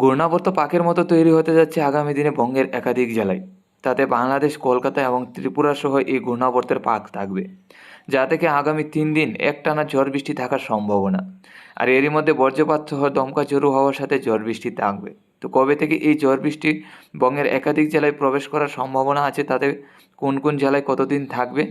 ঘূর্ণাবর্ত পাকের মতো তৈরি হতে যাচ্ছে আগামী দিনে বঙ্গের একাধিক জেলায়। তাতে বাংলাদেশ, কলকাতা এবং ত্রিপুরা সহ এই ঘূর্ণাবর্তের পাক থাকবে, যা থেকে আগামী 3 দিন একটানা ঝড় বৃষ্টি থাকার সম্ভাবনা। আর এরই মধ্যে বজ্রপাত সহ দমকা ঝোড়ো হওয়ার সাথে ঝড় বৃষ্টি থাকবে। তো কবে থেকে এই ঝড় বৃষ্টি বঙ্গের একাধিক জেলায় প্রবেশ করার সম্ভাবনা আছে, তাতে কোন কোন জেলায় কতদিন থাকবে,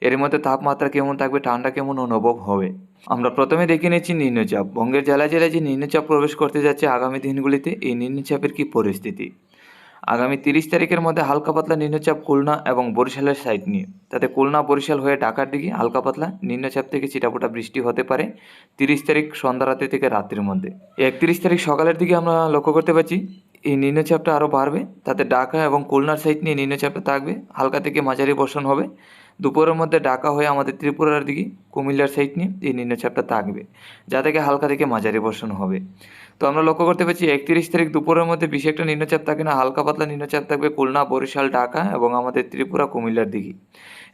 এর মধ্যে তাপমাত্রা কেমন থাকবে, ঠান্ডা কেমন অনুভব হবে। আমরা প্রথমে দেখে নিচ্ছি নিম্নচাপ। বঙ্গের জেলায় জেলায় যে নিম্নচাপ প্রবেশ করতে যাচ্ছে আগামী দিনগুলিতে, এই নিম্নচাপের কী পরিস্থিতি। আগামী 30 তারিখের মধ্যে হালকা পাতলা নিম্নচাপ খুলনা এবং বরিশালের সাইড নিয়ে, তাতে খুলনা বরিশাল হয়ে ঢাকার দিকে হালকা পাতলা নিম্নচাপ থেকে ছিটাফোঁটা বৃষ্টি হতে পারে 30 তারিখ সন্ধ্যা রাত্রি থেকে রাত্রির মধ্যে। 31 তারিখ সকালের দিকে আমরা লক্ষ্য করতে পারছি এই নিম্নচাপটা আরও বাড়বে, তাতে ঢাকা এবং খুলনার সাইড নিয়ে নিম্নচাপটা থাকবে, হালকা থেকে মাঝারি বর্ষণ হবে। দুপুরের মধ্যে ঢাকা হয়ে আমাদের ত্রিপুরার দিকে কুমিল্লার সাইড নিয়ে এই নিম্নচাপটা থাকবে, যা থেকে হালকা থেকে মাঝারি বর্ষণ হবে। তো আমরা লক্ষ্য করতে পারছি 31 তারিখ দুপুরের মধ্যে বেশি একটা নিম্নচাপ থাকে না, হালকা পাতলা নিম্নচাপ থাকবে খুলনা, বরিশাল, ঢাকা এবং আমাদের ত্রিপুরা, কুমিল্লার দিকে।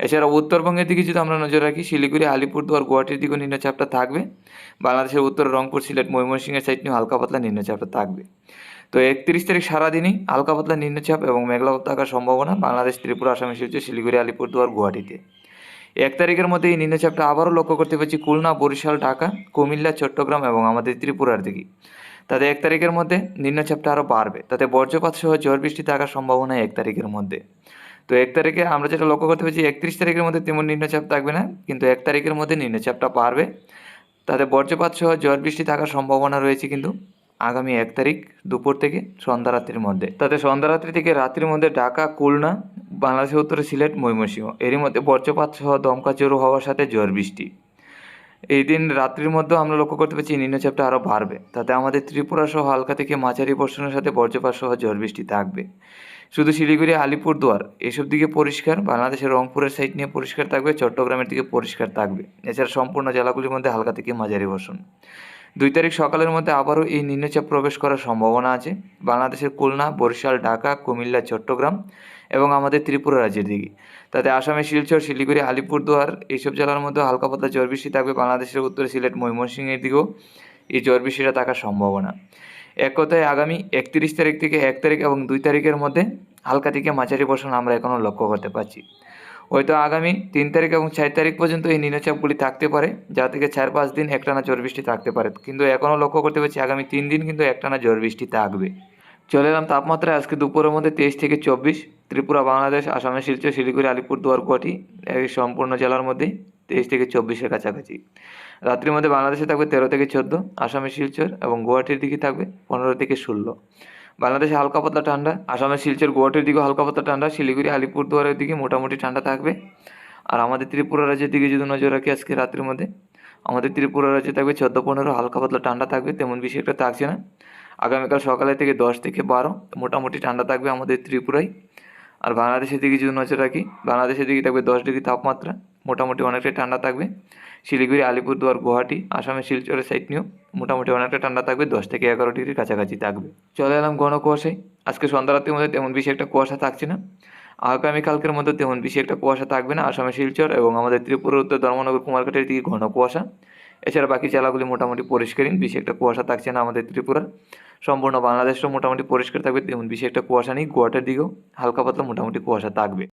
এছাড়া উত্তরবঙ্গের দিকে যদি আমরা নজর রাখি, শিলিগুড়ি, আলিপুরদুয়ার, গুয়াহাটির দিকেও নিম্নচাপটা থাকবে। বাংলাদেশের উত্তর রংপুর, সিলেট, ময়মনসিংহের সাইড নিয়েও হালকা পাতলা নিম্নচাপটা থাকবে। তো 31 তারিখ সারাদিনই হালকা পাতলা নিম্নচাপ এবং মেঘলা থাকার সম্ভাবনা বাংলাদেশ, ত্রিপুরা, আসামে, শিলচর, শিলিগুড়ি, আলিপুরদুয়ার, গুয়াহাটিতে। 1 তারিখের মধ্যে এই নিম্নচাপটা আবারও লক্ষ্য করতে পারছি খুলনা, বরিশাল, ঢাকা, কুমিল্লা, চট্টগ্রাম এবং আমাদের ত্রিপুরার দিকে। তাতে 1 তারিখের মধ্যে নিম্নচাপটা আরও বাড়বে, তাতে বজ্রপাত সহ ঝড় বৃষ্টি থাকার সম্ভাবনা 1 তারিখের মধ্যে। তো 1 তারিখে আমরা যেটা লক্ষ্য করতে পারছি 31 তারিখের মধ্যে তেমন নিম্নচাপ থাকবে না, কিন্তু 1 তারিখের মধ্যে নিম্নচাপটা বাড়বে, তাতে বজ্রপাত সহ ঝড় বৃষ্টি থাকার সম্ভাবনা রয়েছে কিন্তু আগামী 1 তারিখ দুপুর থেকে সন্ধ্যা রাত্রির মধ্যে। তাতে সন্ধ্যা রাত্রি থেকে রাত্রির মধ্যে ঢাকা, খুলনা, বাংলাদেশের উত্তরে সিলেট, ময়মনসিংহ, এরই মধ্যে বজ্রপাত সহ দমকা ঝোড়ো হওয়ার সাথে ঝড় বৃষ্টি। এই দিন রাত্রির মধ্যেও আমরা লক্ষ্য করতে পারছি নিম্নচাপটা আরও বাড়বে, তাতে আমাদের ত্রিপুরা সহ হালকা থেকে মাঝারি বর্ষণের সাথে বজ্রপাত সহ ঝড় বৃষ্টি থাকবে। শুধু শিলিগুড়ি, আলিপুরদুয়ার এসব দিকে পরিষ্কার, বাংলাদেশের রংপুরের সাইড নিয়ে পরিষ্কার থাকবে, চট্টগ্রামের দিকে পরিষ্কার থাকবে। এছাড়া সম্পূর্ণ জেলাগুলির মধ্যে হালকা থেকে মাঝারি বর্ষণ। 2 তারিখ সকালের মধ্যে আবারও এই নিম্নচাপ প্রবেশ করার সম্ভাবনা আছে বাংলাদেশের খুলনা, বরিশাল, ঢাকা, কুমিল্লা, চট্টগ্রাম এবং আমাদের ত্রিপুরা রাজ্যের দিকে। তাতে আসামে শিলচর, শিলিগুড়ি, আলিপুরদুয়ার এইসব জেলার মধ্যে হালকা পাতলা ঝড় বৃষ্টি থাকবে। বাংলাদেশের উত্তরে সিলেট, ময়মনসিংহের দিকেও এই ঝড় বৃষ্টিটা থাকার সম্ভাবনা। এক কথায় আগামী 31 তারিখ থেকে 1 তারিখ এবং 2 তারিখের মধ্যে হালকা থেকে মাঝারি বর্ষণ আমরা এখনও লক্ষ্য করতে পারছি। হয়তো আগামী 3 তারিখ এবং 4 তারিখ পর্যন্ত এই নিম্নচাপগুলি থাকতে পারে, যা থেকে 4-5 দিন একটানা ঝড় বৃষ্টি থাকতে পারে, কিন্তু এখনও লক্ষ্য করতে পারছি আগামী 3 দিন কিন্তু একটানা ঝড় বৃষ্টি থাকবে। চলে এলাম তাপমাত্রায়। আজকে দুপুরের মধ্যে 23 থেকে 24, ত্রিপুরা, বাংলাদেশ, আসামের শিলচর, শিলিগুড়ি, আলিপুরদুয়ার, গুয়াহাটি এই সম্পূর্ণ জেলার মধ্যে 23 থেকে 24-এর কাছাকাছি। রাত্রির মধ্যে বাংলাদেশে থাকবে 13 থেকে 14, আসামের শিলচর এবং গুয়াহাটির দিকে থাকবে 15 থেকে 16। বাংলাদেশে হালকা পাতলা ঠান্ডা, আসামের শিলচর, গুয়াহাটির দিকেও হালকা পাতলা ঠান্ডা, শিলিগুড়ি, আলিপুরদুয়ারের দিকে মোটামুটি ঠান্ডা থাকবে। আর আমাদের ত্রিপুরা রাজ্যের দিকে যদি নজর রাখি, আজকে রাত্রির মধ্যে আমাদের ত্রিপুরা রাজ্যে থাকবে 14-15, হালকা পাতলা ঠান্ডা থাকবে, তেমন বেশি একটা থাকছে না। আগামীকাল সকালে থেকে 10 থেকে 12 মোটামুটি ঠান্ডা থাকবে আমাদের ত্রিপুরায়। আর বাংলাদেশের দিকে যদি নজর রাখি, বাংলাদেশের দিকে থাকবে 10 ডিগ্রি তাপমাত্রা, মোটামুটি অনেকটাই ঠান্ডা থাকবে। শিলিগুড়ি, আলিপুরদুয়ার, গুয়াহাটি, আসামের শিলচরের সাইড নিয়েও মোটামুটি অনেকটা ঠান্ডা থাকবে, 10 থেকে 11 ডিগ্রির কাছাকাছি থাকবে। চলে এলাম ঘন কুয়াশায়। আজকে সন্ধ্যা রাত্রির মধ্যে তেমন বেশি একটা কুয়াশা থাকছে না, আগামীকালকের মধ্যে তেমন বেশি একটা কুয়াশা থাকবে না। আসামের শিলচর এবং আমাদের ত্রিপুরার উত্তর ধর্মনগর, কুমারঘাটের দিকে ঘন কুয়াশা। এছাড়া বাকি জেলাগুলি মোটামুটি পরিষ্কারই, বেশি একটা কুয়াশা থাকছে না আমাদের ত্রিপুরার। সম্পূর্ণ বাংলাদেশও মোটামুটি পরিষ্কার থাকবে, তেমন বেশি একটা কুয়াশা নেই। গুয়াহাটির দিকেও হালকা পাতলা মোটামুটি কুয়াশা থাকবে।